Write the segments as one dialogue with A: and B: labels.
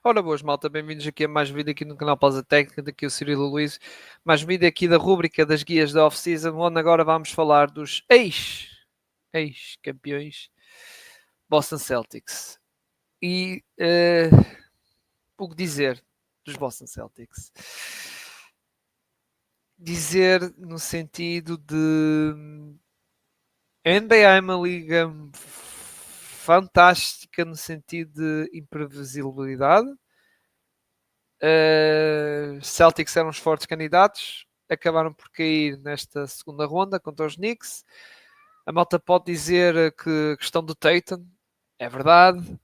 A: Ora boas, malta, bem-vindos aqui a mais um vídeo aqui no canal Pausa Técnica, daqui o Cirilo Luís, mais um vídeo aqui da rúbrica das guias da off-season, onde agora vamos falar dos ex-campeões Boston Celtics. E o que dizer dos Boston Celtics? Dizer no sentido de a NBA é uma liga fantástica no sentido de imprevisibilidade. Celtics eram os fortes candidatos, acabaram por cair nesta segunda ronda contra os Knicks. A malta pode dizer que a questão do Tatum é verdade,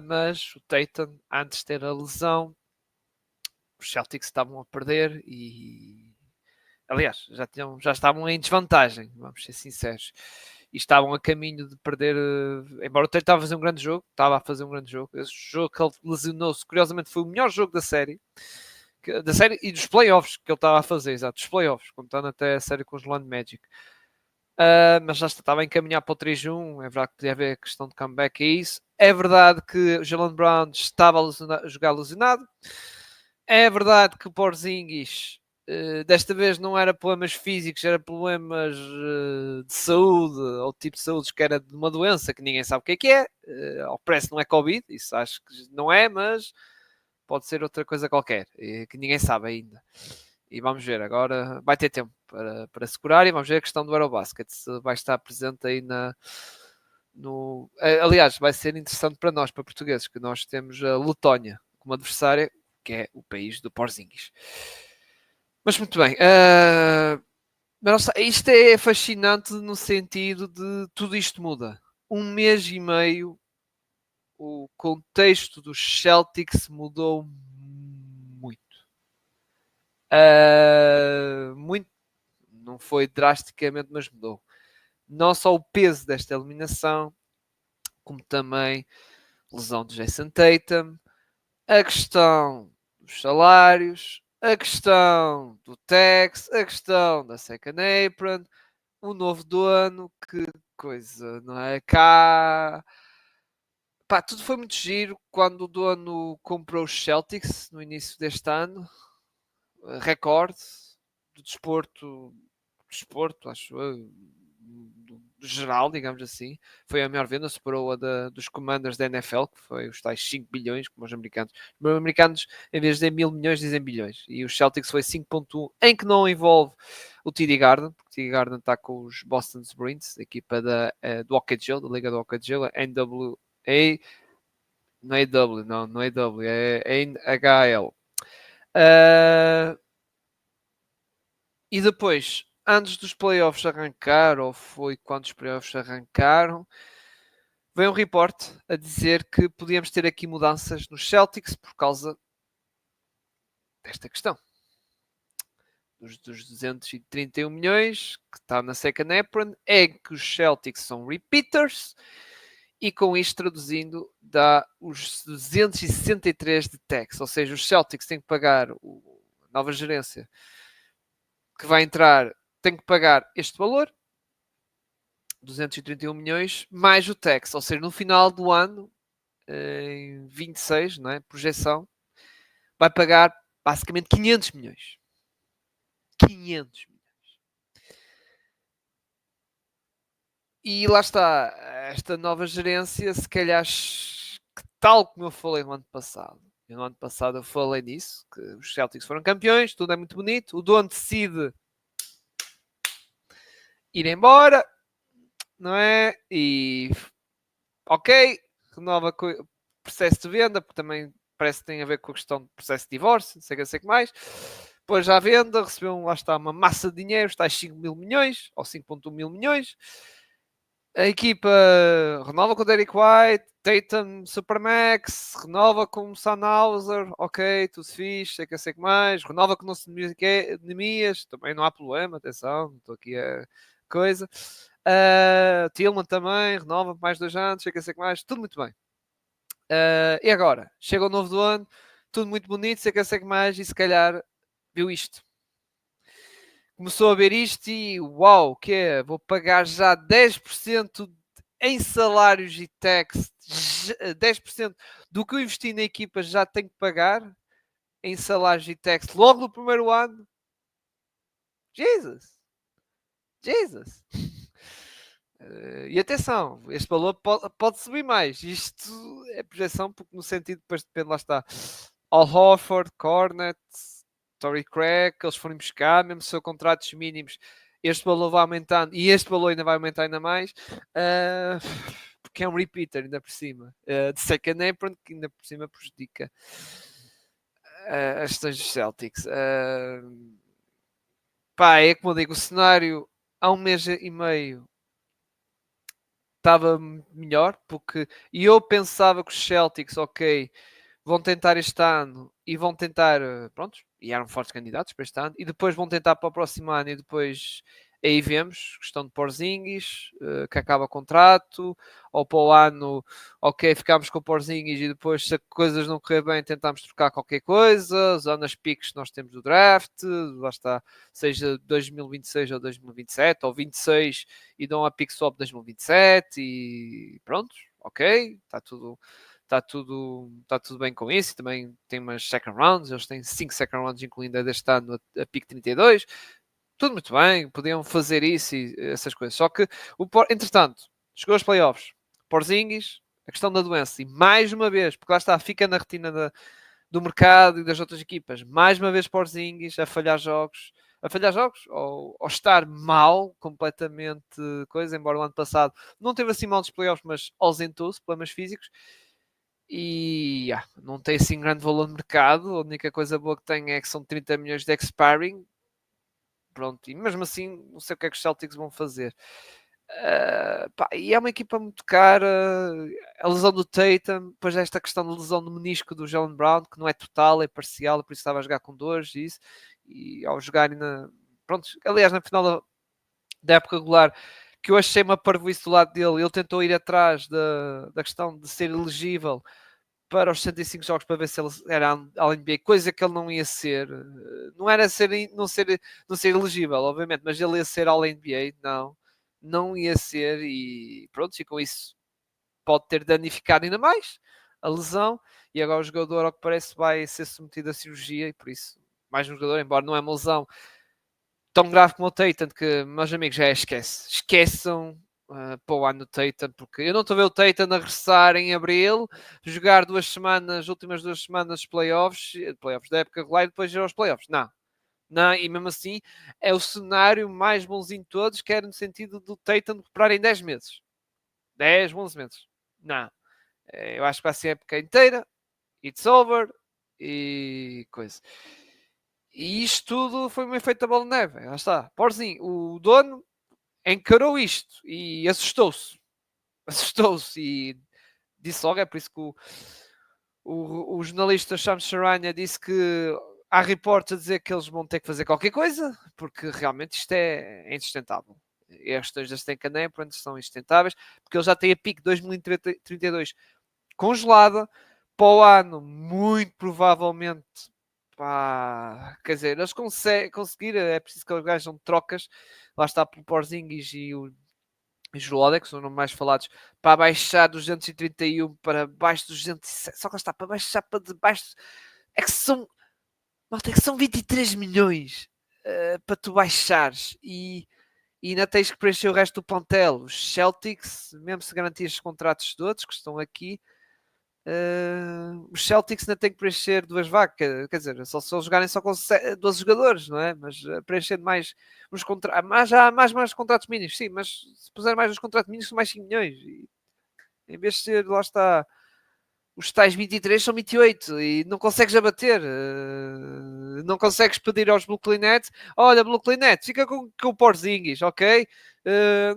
A: mas o Tatum, antes de ter a lesão, os Celtics estavam a perder e, aliás, já estavam em desvantagem, vamos ser sinceros. E estavam a caminho de perder. Embora o Tatum estava a fazer um grande jogo, Esse jogo que ele lesionou-se, curiosamente, foi o melhor jogo da série e dos playoffs que ele estava a fazer, exato, dos playoffs, contando até a série com os Orlando Magic. Mas já estava a encaminhar para o 3-1. É verdade que podia haver a questão de comeback e isso. É verdade que o Jalen Brown estava a jogar lesionado. É verdade que o Porzingis desta vez não era problemas físicos, era problemas de saúde, ou tipo de saúde que era de uma doença que ninguém sabe o que é. Ao parece não é Covid, isso acho que não é, mas pode ser outra coisa qualquer, que ninguém sabe ainda. E vamos ver, agora vai ter tempo para se curar e vamos ver a questão do Eurobasket, se vai estar presente aí aliás, vai ser interessante para nós, para portugueses, que nós temos a Letónia como adversária, que é o país do Porzingis. Mas muito bem, isto é fascinante no sentido de tudo isto muda. Um mês e meio, o contexto dos Celtics mudou muito. Muito, não foi drasticamente, mas mudou. Não só o peso desta eliminação, como também lesão de Jason Tatum, a questão dos salários, a questão do tax, a questão da second apron, o novo dono, que coisa, não é? Cá, pá, tudo foi muito giro quando o dono comprou os Celtics no início deste ano, recorde do desporto, acho eu, do geral, digamos assim, foi a maior venda, superou a dos Commanders da NFL, que foi os tais 5 bilhões, como os americanos. Os americanos, em vez de dizer 1000 milhões, dizem bilhões. E os Celtics foi 5.1, em que não envolve o TD Garden, porque o TD Garden está com os Boston Bruins, a equipa do Hockey de Gelo, da Liga do Hockey de Gelo, NWA, não é W, não é W, é NHL. E depois, antes dos playoffs arrancar, ou foi quando os playoffs arrancaram, veio um reporte a dizer que podíamos ter aqui mudanças nos Celtics por causa desta questão. Dos 231 milhões que está na second apron, é que os Celtics são repeaters e com isto traduzindo dá os 263 de tax, ou seja, os Celtics têm que pagar a nova gerência que vai entrar, tem que pagar este valor, 231 milhões, mais o tax, ou seja, no final do ano, em 26, não é? Projeção, vai pagar basicamente 500 milhões. 500 milhões. E lá está, esta nova gerência, se calhar, tal como eu falei no ano passado. No ano passado eu falei nisso, que os Celtics foram campeões, tudo é muito bonito, o dono decide ir embora, não é? E ok, renova processo de venda, porque também parece que tem a ver com a questão do processo de divórcio, não sei o que mais. Depois já à venda, recebeu, lá está, uma massa de dinheiro, está 5 mil milhões, ou 5.1 mil milhões. A equipa renova com o Derek White, Tatum Supermax, renova com o Sannhauser, ok, tudo fixe, sei que mais, renova com o nosso Nemias, também não há problema, atenção, não estou aqui a coisa. Tillman também, renova mais 2 anos, sei que mais, tudo muito bem. E agora? Chega o novo do ano, tudo muito bonito, sei que mais, e se calhar viu isto. Começou a ver isto e uau, o que é? Vou pagar já 10% em salários e tax, 10% do que eu investi na equipa já tenho que pagar em salários e tax logo no primeiro ano. Jesus! Jesus! E atenção, este valor pode subir mais. Isto é projeção, porque no sentido, depois depende, lá está. Al Horford, Cornet, Torrey Craig, eles foram buscar, mesmo se são contratos mínimos, este valor vai aumentando e este valor ainda vai aumentar ainda mais. Porque é um repeater, ainda por cima. De second apron, que ainda por cima prejudica as questões dos Celtics. Pá, é como eu digo, o cenário há um mês e meio estava melhor, porque eu pensava que os Celtics, ok, vão tentar este ano e vão tentar, pronto, e eram fortes candidatos para este ano, e depois vão tentar para o próximo ano e depois aí vemos, questão de Porzingis, que acaba o contrato, ou para o ano, ok, ficámos com o Porzingis e depois se as coisas não correr bem tentamos trocar qualquer coisa, zonas piques nós temos do draft, lá está, seja 2026 ou 2027, ou 26 e dão a pick swap 2027 e pronto, ok, está tudo bem com isso. Também tem umas second rounds, eles têm 5 second rounds, incluindo a deste ano a pick 32. Tudo muito bem, podiam fazer isso e essas coisas. Só que, entretanto, chegou aos playoffs, Porzingis, a questão da doença, e mais uma vez, porque lá está, fica na retina do mercado e das outras equipas, mais uma vez Porzingis a falhar jogos ou estar mal, completamente coisa, embora o ano passado não teve assim mal dos playoffs, mas ausentou-se, problemas físicos, e não tem assim grande valor de mercado. A única coisa boa que tem é que são 30 milhões de expiring. Pronto, e mesmo assim não sei o que é que os Celtics vão fazer. E é uma equipa muito cara. A lesão do Tatum, depois esta questão da lesão do menisco do Jalen Brown, que não é total, é parcial, por isso estava a jogar com dores e isso. E ao jogarem pronto, aliás, na final da época regular, que eu achei uma parvoíce do lado dele, ele tentou ir atrás da questão de ser elegível para os 65 jogos para ver se ele era ao NBA, coisa que ele não ia ser. Não era não ser elegível, obviamente, mas ele ia ser ao NBA, não ia ser, e pronto, e com isso pode ter danificado ainda mais a lesão, e agora o jogador, ao que parece, vai ser submetido a cirurgia, e por isso, mais um jogador, embora não é uma lesão tão grave como o Tatum, que, meus amigos, já esqueçam para o ano do Tatum, porque eu não estou a ver o Tatum a regressar em abril, jogar 2 semanas, últimas 2 semanas de playoffs da época regular e depois ir aos playoffs. Não, e mesmo assim é o cenário mais bonzinho de todos, que era no sentido do Tatum recuperar em 10 meses. 10, 11 meses. Não. Eu acho que vai ser a época inteira, it's over e coisa. E isto tudo foi um efeito da bola de neve. Lá está. Porzinho, o dono encarou isto e assustou-se. Assustou-se e disse logo, é por isso que o jornalista Shams Charania disse que há reportes a dizer que eles vão ter que fazer qualquer coisa, porque realmente isto é insustentável. E as questões da Stank Apron são insustentáveis, porque ele já tem a PIC 2032 congelada para o ano, muito provavelmente. Pá, quer dizer, eles conseguir, é preciso que eles gajam trocas. Lá está pelo Porzingis e o Jrue, que são os mais falados, para baixar dos 231 para baixo dos 207. Só que lá está, para baixar para debaixo. É que são, malta, é que são 23 milhões para tu baixares e ainda tens que preencher o resto do plantel. Os Celtics, mesmo se garantir os contratos de outros que estão aqui, os Celtics ainda têm que preencher 2 vacas, quer dizer, só se eles jogarem só com 12 jogadores, não é? Mas preencher mais uns contratos, já há mais contratos mínimos, sim, mas se puser mais uns contratos mínimos são mais 5 milhões. E, em vez de ser, lá está, os tais 23 são 28 e não consegues abater. Não consegues pedir aos Brooklyn Nets, olha, Brooklyn Nets, fica com o Porzingis, ok?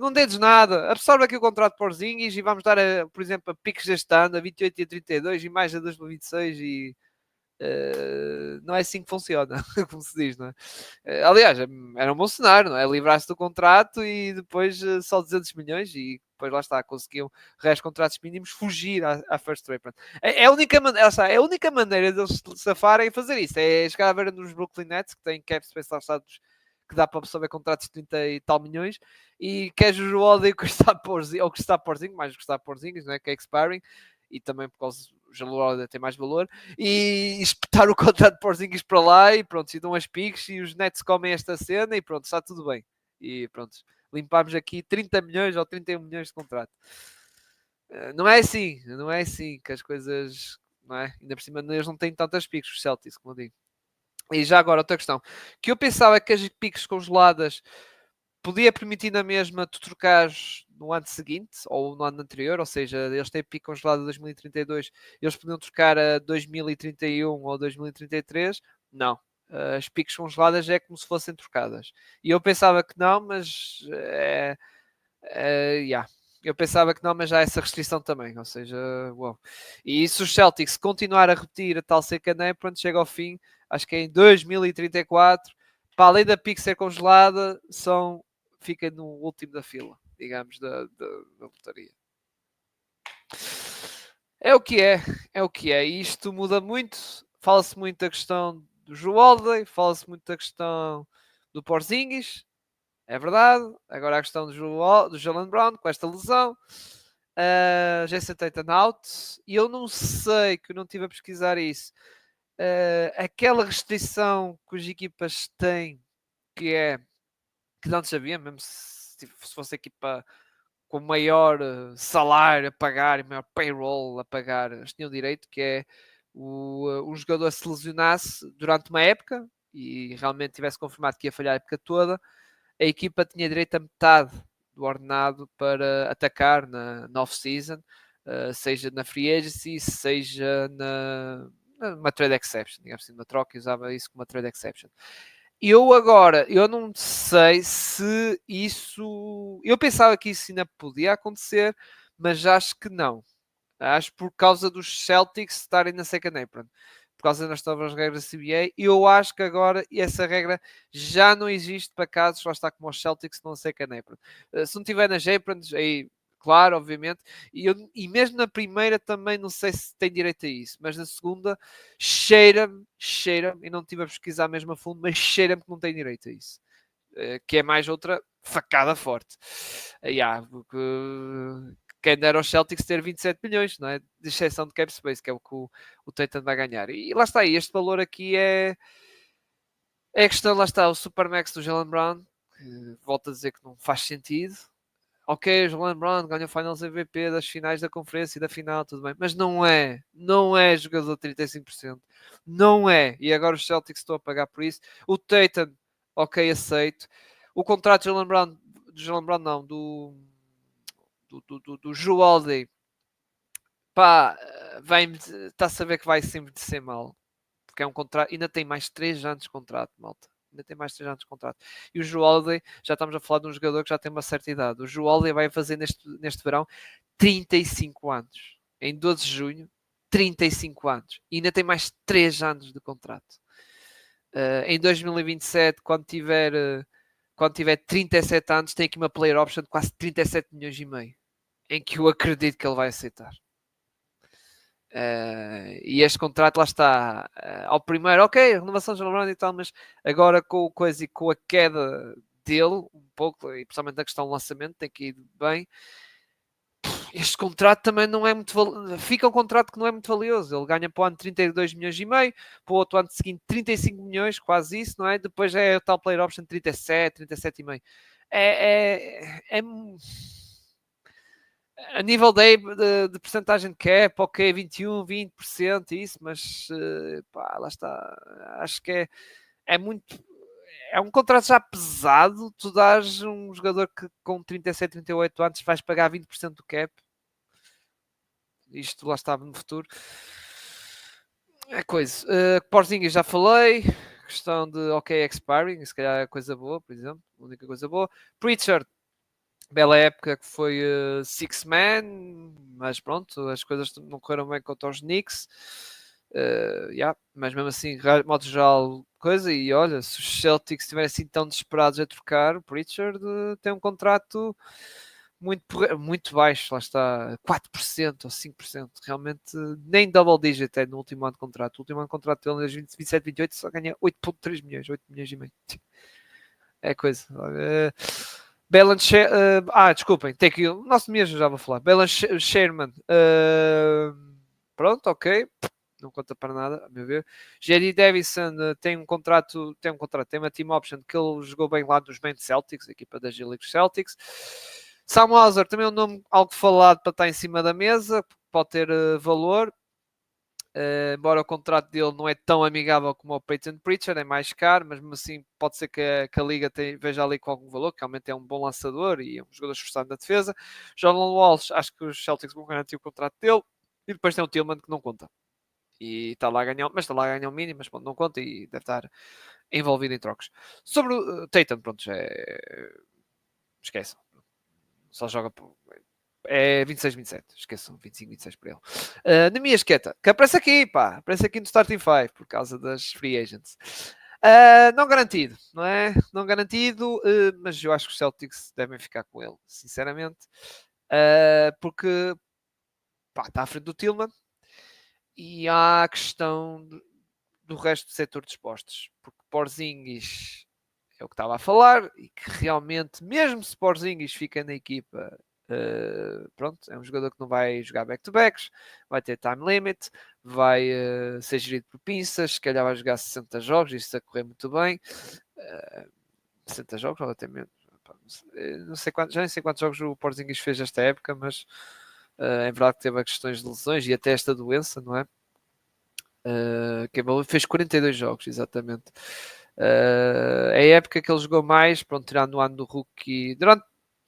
A: Não dedes nada, absorve aqui o contrato de Porzingis e vamos dar, por exemplo, a piques deste ano, a 28 e a 32 e mais a 2026 e não é assim que funciona, como se diz, não é? Aliás, era um bom cenário, não é? Livrar-se do contrato e depois só 200 milhões e depois lá está, conseguiam reais contratos mínimos fugir à first trade. É a única maneira, é a única maneira deles se safarem fazer isso, é chegar a ver nos Brooklyn Nets, que têm cap space lá está que dá para absorver contratos de 30 e tal milhões, e queres o Holiday ou Gustavo Porzingis, mais Gustavo Porzingis, não é? Que é expiring, e também por causa o Jalen Holiday tem mais valor, e espetar o contrato de Porzingis para lá, e pronto, e dão as piques, e os Nets comem esta cena, e pronto, está tudo bem. E pronto, limpámos aqui 30 milhões ou 31 milhões de contrato. Não é assim que as coisas, não é? Ainda por cima eles não têm tantas piques, os Celtics, como eu digo. E já agora, outra questão, que eu pensava que as piques congeladas podia permitir na mesma tu trocares no ano seguinte ou no ano anterior, ou seja, eles têm pique congelado a 2032, eles podiam trocar a 2031 ou 2033, não. As piques congeladas é como se fossem trocadas. E eu pensava que não, mas yeah. Eu pensava que não, mas já há essa restrição também, ou seja, wow. E se os Celtics continuar a repetir a tal seca, pronto, chega ao fim, acho que é em 2034, para além da pique ser congelada, fica no último da fila, digamos, da lotaria. É o que é, é o que é. E isto muda muito, fala-se muito da questão do Jrue Holiday, fala-se muito da questão do Porzingis, é verdade. Agora a questão do Jalen Brown com esta lesão. Jason Tatum out. E eu não sei, que eu não estive a pesquisar isso. Aquela restrição que as equipas têm, que é que não sabia, mesmo se fosse a equipa com maior salário a pagar e maior payroll a pagar, eles tinham direito, que é um jogador se lesionasse durante uma época e realmente tivesse confirmado que ia falhar a época toda, a equipa tinha direito a metade do ordenado para atacar na off-season, seja na free agency, seja numa trade exception, digamos assim, uma troca, e usava isso como uma trade exception. Eu não sei se isso. Eu pensava que isso ainda podia acontecer, mas acho que não. Acho por causa dos Celtics estarem na second apron. Por causa das novas regras da CBA. Eu acho que agora essa regra já não existe para casos, lá está como os Celtics não second apron. Se não tiver nas aprons, aí, claro, obviamente. E mesmo na primeira também não sei se tem direito a isso. Mas na segunda, cheira-me, e não estive a pesquisar mesmo a fundo, mas cheira-me que não tem direito a isso. Que é mais outra facada forte. Porque quem dera aos Celtics ter 27 milhões, não é? De exceção de cap space, que é o que o Tatum vai ganhar. E lá está, este valor aqui é a questão, lá está, o Supermax do Jalen Brown, que volto a dizer que não faz sentido. Ok, o Jalen Brown ganha o Finals MVP das finais da conferência e da final, tudo bem, mas não é jogador de 35%, não é, e agora os Celtics estão a pagar por isso. O Tatum, ok, aceito. O contrato do Jalen Brown não, do Jrue Holiday, pá, está a saber que vai sempre de ser mal, porque é um contrato, ainda tem mais 3 anos de contrato, malta. Ainda tem mais 3 anos de contrato. E o Jrue Holiday, já estamos a falar de um jogador que já tem uma certa idade. O Jrue Holiday vai fazer neste verão 35 anos. Em 12 de junho, 35 anos. E ainda tem mais 3 anos de contrato. Em 2027, quando tiver 37 anos, tem aqui uma player option de quase 37 milhões e meio. Em que eu acredito que ele vai aceitar. E este contrato lá está ao primeiro, ok, renovação de Jalen e tal, mas agora com o coisa e com a queda dele, um pouco, e principalmente na questão do lançamento, tem que ir bem. Este contrato também não é muito fica um contrato que não é muito valioso. Ele ganha para o ano 32 milhões e meio, para o outro ano seguinte 35 milhões, quase isso, não é? Depois é o tal player option 37, 37 e meio. É a nível de percentagem de cap, ok, 21, 20%, isso, mas pá, lá está. Acho que é muito. É um contrato já pesado. Tu dás um jogador que com 37, 38 anos vais pagar 20% do cap. Isto lá está no futuro. É coisa. Porzingis já falei. Questão de ok expiring, se calhar é coisa boa, por exemplo. A única coisa boa. Pritchard, bela época que foi Six Man, mas pronto, as coisas não correram bem contra os Knicks. Mas mesmo assim, modo geral, coisa. E olha, se os Celtics estiverem assim tão desesperados a trocar, o Pritchard tem um contrato muito baixo, lá está, 4% ou 5%. Realmente, nem double digit é no último ano de contrato. O último ano de contrato dele, em 27, 28, só ganha 8,3 milhões, 8 milhões e meio. É coisa. Desculpem, tem aqui o nosso mesmo já vou falar. Belen Sherman. Pronto, ok. Não conta para nada, a meu ver. Jerry Davison tem uma team option que ele jogou bem lá nos main Celtics, a equipa da G-League Celtics. Sam Hauser também é um nome algo falado para estar em cima da mesa, pode ter valor. Embora o contrato dele não é tão amigável como o Peyton Pritchard, é mais caro, mas mesmo assim pode ser que a Liga veja ali com algum valor, que realmente é um bom lançador e é um jogador esforçado na defesa. Jordan Walsh, acho que os Celtics vão garantir o contrato dele. E depois tem o Tillman que não conta. E está lá a ganhar, mas está lá a ganhar um mínimo, mas pronto, não conta e deve estar envolvido em trocas. Sobre o Tatum, pronto, já esqueçam. Só joga é 26-27, esqueçam, 25-26 para ele. Nemias Queta, que aparece aqui, pá, aparece aqui no Starting 5 por causa das free agents. Não garantido, não é? Não garantido, mas eu acho que os Celtics devem ficar com ele, sinceramente, porque pá, está à frente do Tillman e há a questão do resto do setor de expostos, porque Porzingis é o que estava a falar e que realmente, mesmo se Porzingis fica na equipa, pronto, é um jogador que não vai jogar back-to-backs, vai ter time limit, vai ser gerido por pinças, se calhar vai jogar 60 jogos, isso a correr muito bem. 60 jogos ou até menos. Não sei quantos, já nem sei quantos jogos o Porzingis fez esta época, mas é verdade que teve questões de lesões e até esta doença, não é? Fez 42 jogos, exatamente. É a época que ele jogou mais, pronto, tirando o ano do rookie,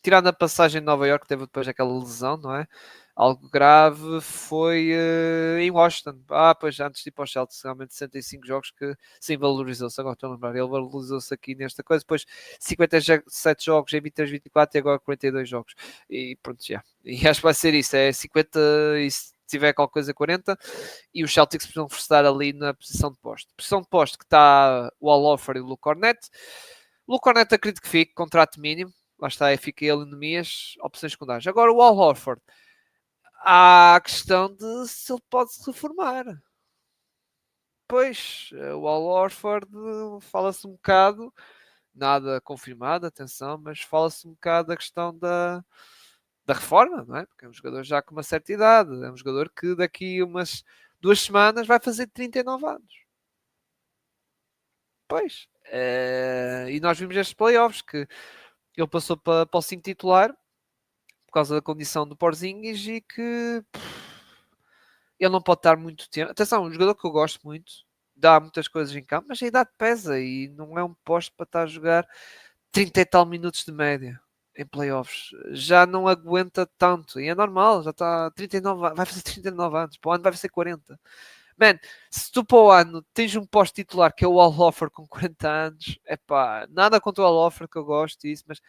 A: tirando a passagem de Nova York, teve depois aquela lesão, não é? Algo grave foi em Washington. Pois antes de ir para os Celtics, realmente 65 jogos que sim valorizou-se. Agora estou a lembrar, ele valorizou-se aqui nesta coisa. Depois 57 jogos em 23, 24 e agora 42 jogos. E pronto, já. E acho que vai ser isso. É 50 e se tiver qualquer coisa 40 e os Celtics precisam forçar ali na posição de poste. Posição de poste que está o Al Horford e o Luke Cornet. O Luke Cornet acredito que fique, contrato mínimo. Lá está, fica ele em Nemias, opções secundárias. Agora o Al Horford, há a questão de se ele pode se reformar. Pois, o Al Horford fala-se um bocado, nada confirmado, atenção, mas fala-se um bocado da questão da reforma, não é? Porque é um jogador já com uma certa idade, é um jogador que daqui umas 2 semanas vai fazer 39 anos. Pois, e nós vimos estes playoffs que ele passou para o 5 titular por causa da condição do Porzingis e que ele não pode estar muito tempo. Atenção, um jogador que eu gosto muito, dá muitas coisas em campo, mas a idade pesa e não é um posto para estar a jogar 30 e tal minutos de média em playoffs. Já não aguenta tanto e é normal, já está 39, vai fazer 39 anos, para o ano vai ser 40. Man, se tu para o ano tens um posto titular que é o Al Horford com 40 anos, é pá, nada contra o Al Horford que eu gosto disso, mas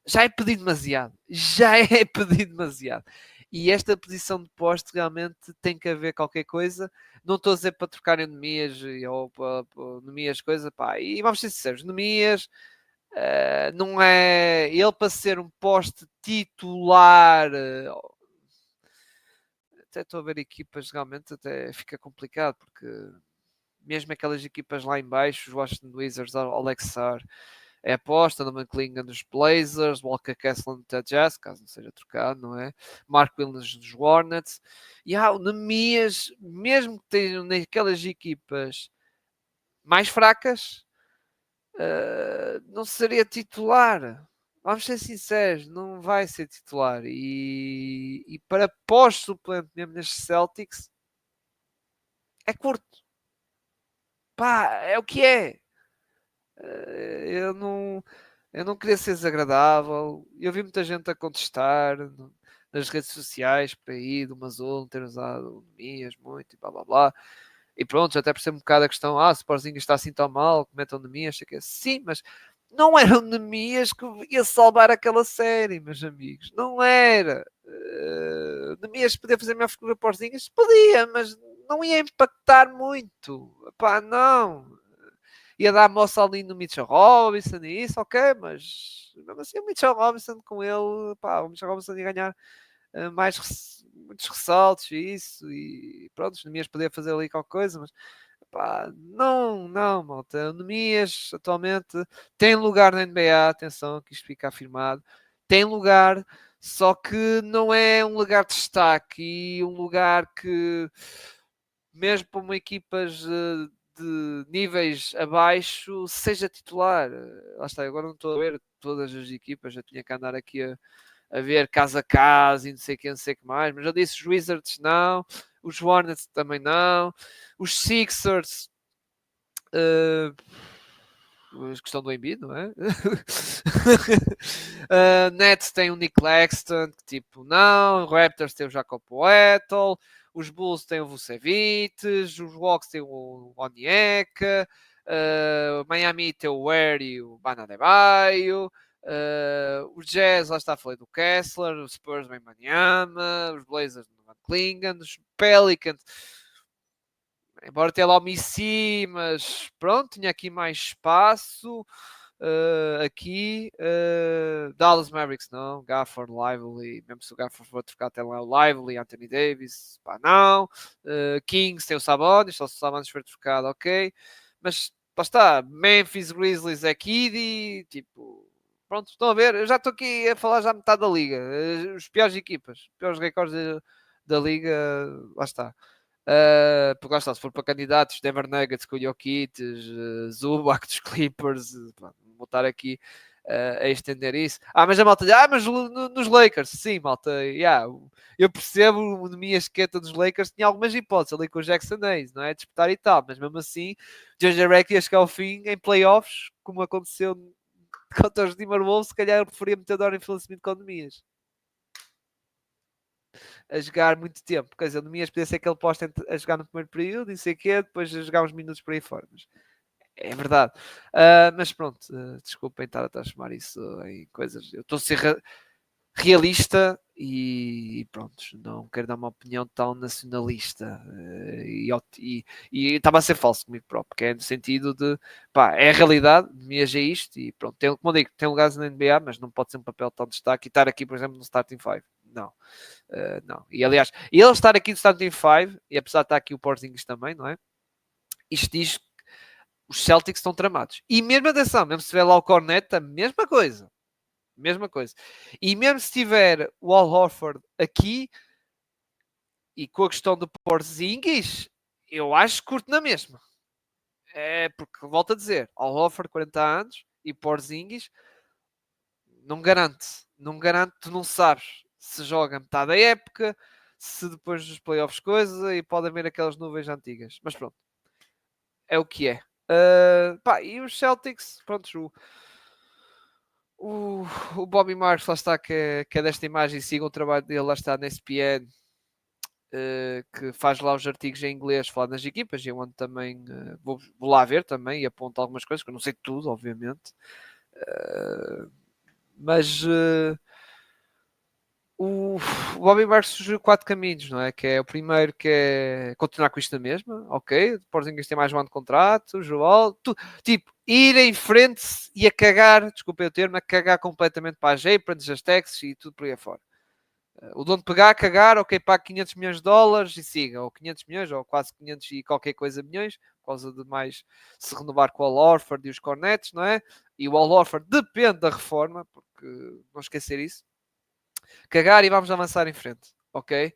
A: já é pedir demasiado. Já é pedir demasiado. E esta posição de poste realmente tem que haver qualquer coisa. Não estou a dizer para trocar Nemias ou para Nemias coisa, pá. E vamos ser sinceros, Nemias não é ele para ser um poste titular. Até estou a ver equipas realmente até fica complicado porque mesmo aquelas equipas lá em baixo, os Washington Wizards, Alexar, é aposta no McClingan dos Blazers, Walker Kessler no Jazz, caso não seja trocado, não é? Mark Williams dos Hornets. E há o Nemias, mesmo que estejam naquelas equipas mais fracas, não seria titular. Vamos ser sinceros, não vai ser titular. E para pós-suplente mesmo nestes Celtics, é curto. Pá, é o que é. Eu não queria ser desagradável. Eu vi muita gente a contestar nas redes sociais por aí, do Mazul, ter usado Nemias muito e blá blá blá. E pronto, já até percebo um bocado a questão: o Sporting está assim tão mal, cometam Nemias, sei que sim, mas não era o Nemias que ia salvar aquela série, meus amigos. Não era. Nemias podia fazer melhor figura para os Podia, mas não ia impactar muito. Pá, não ia dar moça ali no Mitchell Robinson e isso, ok, mas mesmo assim o Mitchell Robinson com ele, pá, o Mitchell Robinson ia ganhar muitos ressaltos e isso, e pronto, os Nemias podia fazer ali qualquer coisa, mas Pá, não, não, malta. O Nemias atualmente tem lugar na NBA, atenção, que isto fica afirmado. Tem lugar, só que não é um lugar de destaque e um lugar que, mesmo para uma equipas de níveis abaixo, seja titular. Lá está, agora não estou a ver todas as equipas, já tinha que andar aqui a ver casa a casa e não sei o que mais, mas eu disse os Wizards não, os Hornets também não, os Sixers, uh, a questão do Embiid, não é? Nets tem o Nick Claxton, que tipo, não, Raptors tem o Jacob Poeltl, os Bulls têm o Vucevic, os Hawks têm o Onyeka, Miami tem o Ware e o Banadebaio, os Jazz, lá está, falei do Kessler, os Spurs bem Maniama, os Blazers do Van Klingan, os Pelicans, embora tenha lá o Missi, mas pronto, tinha aqui mais espaço. Aqui, Dallas Mavericks não, Gafford, Lively, mesmo se o Gafford for trocar até lá o Lively, Anthony Davis, pá, não. Kings tem o Sabonis, só se o Sabonis for trocado, ok. Mas lá está, Memphis Grizzlies é Kiddy, tipo, pronto, estão a ver, eu já estou aqui a falar já metade da liga, os piores equipas, os piores recordes da liga, lá está. Porque lá está, se for para candidatos, Denver Nuggets com o Jokic, Zubac dos Clippers, vou estar aqui a estender isso. Mas a malta diz, mas nos Lakers, sim, malta, yeah, eu percebo a minha esqueta dos Lakers tinha algumas hipóteses ali com o Jackson Hayes, não é? Disputar e tal, mas mesmo assim, JJ Redick ia chegar ao fim em playoffs, como aconteceu contra os Timberwolves, se calhar eu preferia meter Dorian Finney-Smith com Nemias a jogar muito tempo. Quer dizer, não me ia poder ser que ele possa a jogar no primeiro período, e sei o quê, depois a jogar uns minutos por aí fora. Mas é verdade. Mas pronto, desculpem estar a transformar isso em coisas. Eu estou a ser realista e pronto, não quero dar uma opinião tão nacionalista e estava a ser falso comigo próprio, porque é no sentido de pá, é a realidade, me é isto e pronto, tem, como eu digo, tem lugares na NBA, mas não pode ser um papel tão destaque e estar aqui, por exemplo, no Starting 5, não. Não. E aliás, ele estar aqui no Starting 5, e apesar de estar aqui o Porzingis também, não é? Isto diz que os Celtics estão tramados. E mesmo atenção, mesmo se tiver lá o Cornet, a mesma coisa. Mesma coisa. E mesmo se tiver o Al Horford aqui, e com a questão do Porzingis, eu acho que curto na mesma. É porque, volto a dizer, Al Horford, 40 anos, e Porzingis, não garante. Não garante, tu não sabes se joga metade da época, se depois dos playoffs coisa, e pode haver aquelas nuvens antigas. Mas pronto, é o que é. Pá, e os Celtics, pronto, o Bobby Marks, lá está, que é desta imagem, siga o trabalho dele, lá está na ESPN, que faz lá os artigos em inglês, falar nas equipas, e eu ando também, vou lá ver também, e aponto algumas coisas, que eu não sei tudo, obviamente. Mas o Bobby Marks sugeriu quatro caminhos, não é? Que é o primeiro que é continuar com isto na mesma, ok? Depois ninguém tem mais um ano de contrato, Joel, tipo, ir em frente e a cagar, desculpa o termo, a cagar completamente para as Aprons, as taxas e tudo por aí afora. O dono pegar, cagar, ok, paga 500 milhões de dólares e siga, ou 500 milhões, ou quase 500 e qualquer coisa milhões, por causa de mais se renovar com o Al Horford e os Cornets, não é? E o Al Horford depende da reforma, porque não esquecer isso. Cagar e vamos avançar em frente, ok?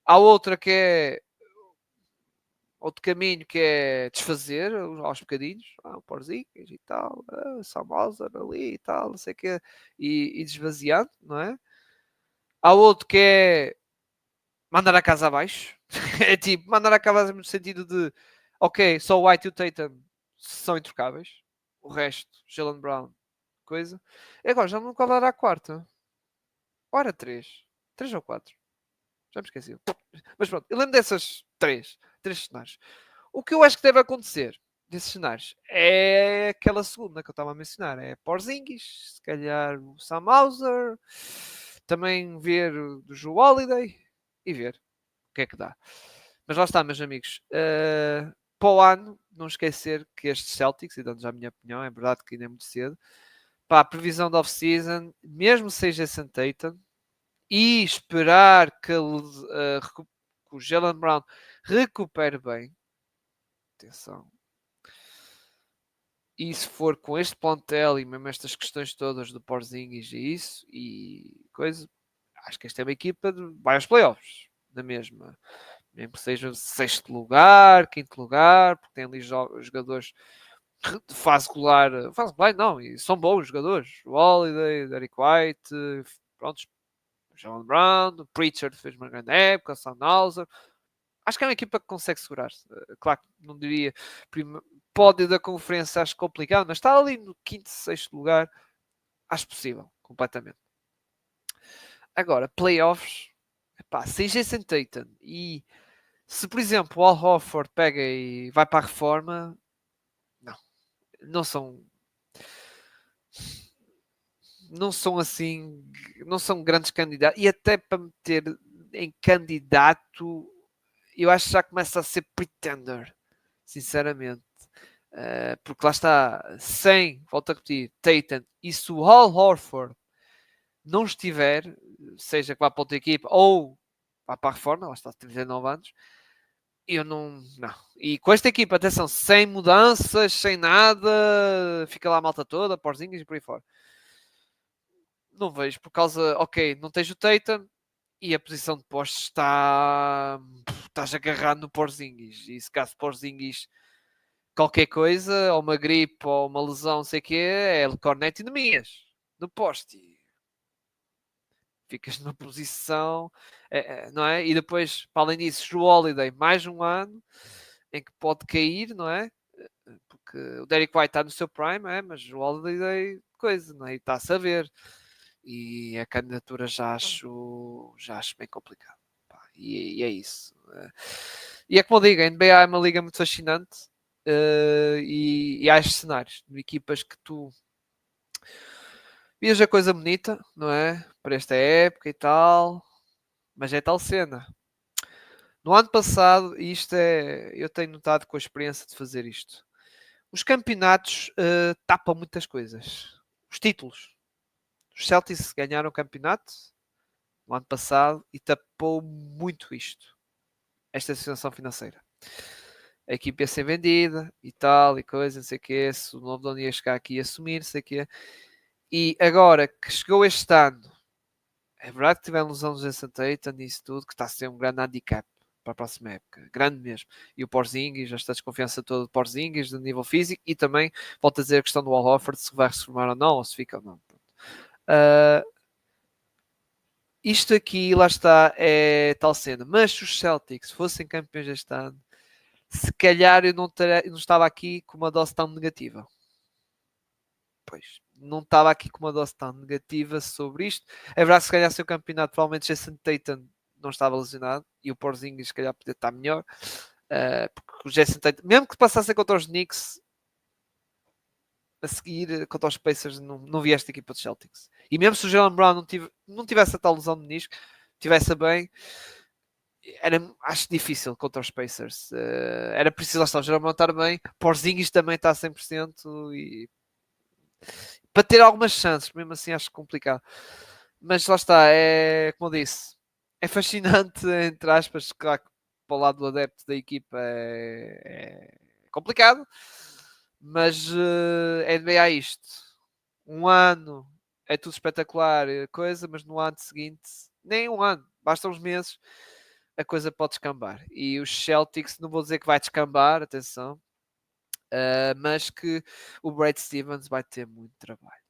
A: Há outra que é outro caminho que é desfazer aos bocadinhos, o Porzingis e tal, Sam Hauser ali e tal, não sei o quê, e desvaziando, não é? Há outro que é mandar a casa abaixo. É tipo, mandar a casa abaixo no sentido de, ok, só o White e o Tatum são introcáveis. O resto, Jalen Brown, coisa. E agora, já não qual era a quarta. Ora, três. Três ou quatro. Já me esqueci. Mas pronto, eu lembro dessas três cenários. O que eu acho que deve acontecer desses cenários é aquela segunda que eu estava a mencionar. É Porzingis, se calhar o Sam Hauser, também ver do Joe Holiday e ver o que é que dá. Mas lá está, meus amigos. Para o ano, não esquecer que estes Celtics, e dando já a minha opinião, é verdade que ainda é muito cedo, para a previsão de off-season, mesmo seja Jason Tatum, e esperar que o Jalen Brown recupere bem, Atenção. E se for com este plantel e mesmo estas questões todas do Porzingis e isso, e coisa, acho que esta é uma equipa vai aos playoffs, na mesma. Mesmo que seja sexto lugar, quinto lugar, porque tem ali jogadores de fase regular não, e são bons jogadores. O Holiday, Derek White, prontos, Jalen Brown, o Pritchard fez uma grande época, o Sandhauser. Acho que é uma equipa que consegue segurar-se. Claro que não diria pódio da conferência, acho complicado, mas está ali no quinto, sexto lugar, acho possível, completamente. Agora, playoffs, epá, sem Jason Tatum e se, por exemplo, o Al Horford pega e vai para a reforma, não, não são, não são assim, não são grandes candidatos. E até para meter em candidato, eu acho que já começa a ser pretender, sinceramente. Porque lá está, sem, volto a repetir, Tatum, e se o Al Horford não estiver, seja que vá para outra equipa ou vá para a reforma, lá está, tem 19 anos, eu não. E com esta equipa, atenção, sem mudanças, sem nada, fica lá a malta toda, Porzinhos e por aí fora. Não vejo, por causa, ok, não tens o Tatum e a posição de poste está. Estás agarrado no Porzingis. E se caso Porzingis qualquer coisa, ou uma gripe, ou uma lesão, não sei o que é cornet e Nemias no poste. Ficas numa posição, não é? E depois, para além disso, o Holiday, mais um ano em que pode cair, não é? Porque o Derek White está no seu prime, mas o Holiday, coisa, não é? E está a saber. E a candidatura já acho bem complicado. E é isso. E é como eu digo, a NBA é uma liga muito fascinante. E há estes cenários de equipas que tu vias a coisa bonita, não é? Para esta época e tal, mas é tal cena. No ano passado, isto é, eu tenho notado com a experiência de fazer isto. Os campeonatos tapam muitas coisas. Os títulos. Os Celtics ganharam o campeonato no ano passado e tapou muito isto. Esta situação financeira. A equipe ia ser vendida e tal, e coisa, não sei o que, se o novo dono ia chegar aqui e assumir, não sei o que. E agora que chegou este ano, é verdade que tiveram lesão do Jason Tatum nisso tudo, que está a ser um grande handicap para a próxima época, grande mesmo. E o Porzingis, esta desconfiança toda do Porzingis, do nível físico, e também, volto a dizer a questão do Al Horford, se vai reformar ou não, ou se fica ou não. Uh, isto aqui, lá está, é tal cena. Mas se os Celtics fossem campeões este ano, se calhar eu não estava aqui com uma dose tão negativa. Pois, não estava aqui com uma dose tão negativa sobre isto. É verdade que se calhar se o campeonato, provavelmente Jason Tatum não estava lesionado e o Porzingis se calhar podia estar melhor. Porque o Jason Tatum, mesmo que passasse contra os Knicks, a seguir contra os Pacers, não vi esta equipa dos Celtics. E mesmo se o Jalen Brown não tivesse a tal lesão de menisco, estivesse bem, era, acho difícil contra os Pacers. Era preciso lá estar o Jalen Brown estar bem, Porzingis também está a 100% e para ter algumas chances, mesmo assim acho complicado. Mas lá está, é como eu disse, é fascinante, entre aspas, claro que para o lado do adepto da equipa é complicado, mas é de bem a isto. Um ano é tudo espetacular, coisa, mas no ano seguinte, nem um ano, basta uns meses, a coisa pode descambar. E os Celtics, não vou dizer que vai descambar, atenção, mas que o Brad Stevens vai ter muito trabalho.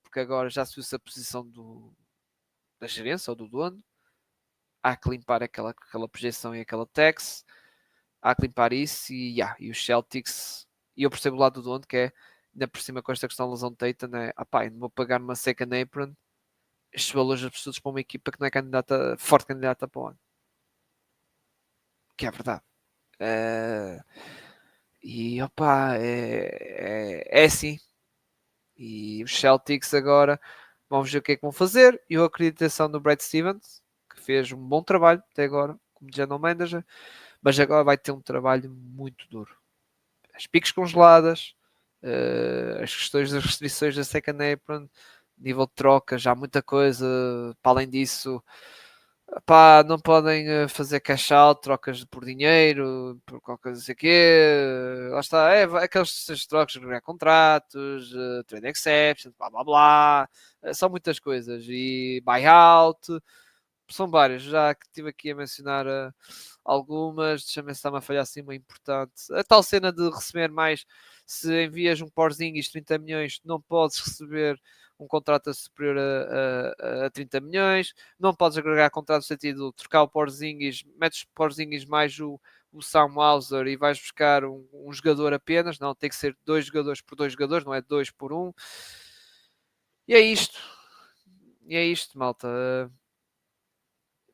A: Porque agora já se viu a posição da gerência ou do dono, há que limpar aquela projeção e aquela tax, há que limpar isso e os Celtics, e eu percebo o lado do dono que é, ainda por cima com esta questão da lesão de Tatum, né? Não vou pagar uma second apron, estes valores absurdos para uma equipa que não é forte candidata para o ano. Que é verdade. E opa, é assim. E os Celtics agora vamos ver o que é que vão fazer. Eu acredito no Brad Stevens, que fez um bom trabalho até agora como general manager, mas agora vai ter um trabalho muito duro. As piques congeladas, as questões das restrições da second apron, nível de troca, já muita coisa. Para além disso, Pá, não podem fazer cash out, trocas por dinheiro, por qualquer coisa assim quê. Lá está, aqueles trocas de ganhar contratos, trade exceptions, blá blá blá. São muitas coisas. E buyout, são várias. Já que estive aqui a mencionar algumas, deixa-me ver se está-me a falhar assim uma importante. A tal cena de receber mais, se envias um Porzingis 30 milhões, não podes receber um contrato superior a 30 milhões, não podes agregar contrato no sentido de trocar o Porzingis, metes o Porzingis mais o Sam Hauser e vais buscar um jogador apenas, não, tem que ser dois jogadores por dois jogadores, não é dois por um. E é isto. E é isto, malta.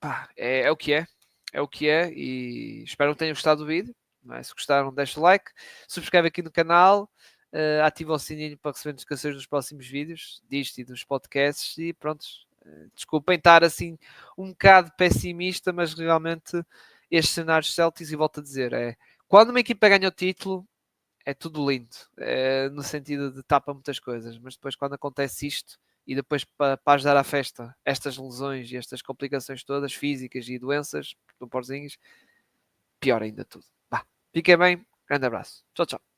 A: Pá, é o que é. É o que é e espero que tenham gostado do vídeo. Não é? Se gostaram, deixa o like, subscreve aqui no canal, ativa o sininho para receber notificações dos próximos vídeos, disto e dos podcasts e pronto. Desculpem estar assim um bocado pessimista, mas realmente estes cenários Celtics, e volto a dizer, quando uma equipa ganha o título, é tudo lindo, no sentido de tapa muitas coisas, mas depois quando acontece isto e depois para ajudar à festa estas lesões e estas complicações todas físicas e doenças do Porzinhos, pior ainda tudo. Bah, fiquem bem, grande abraço, tchau, tchau.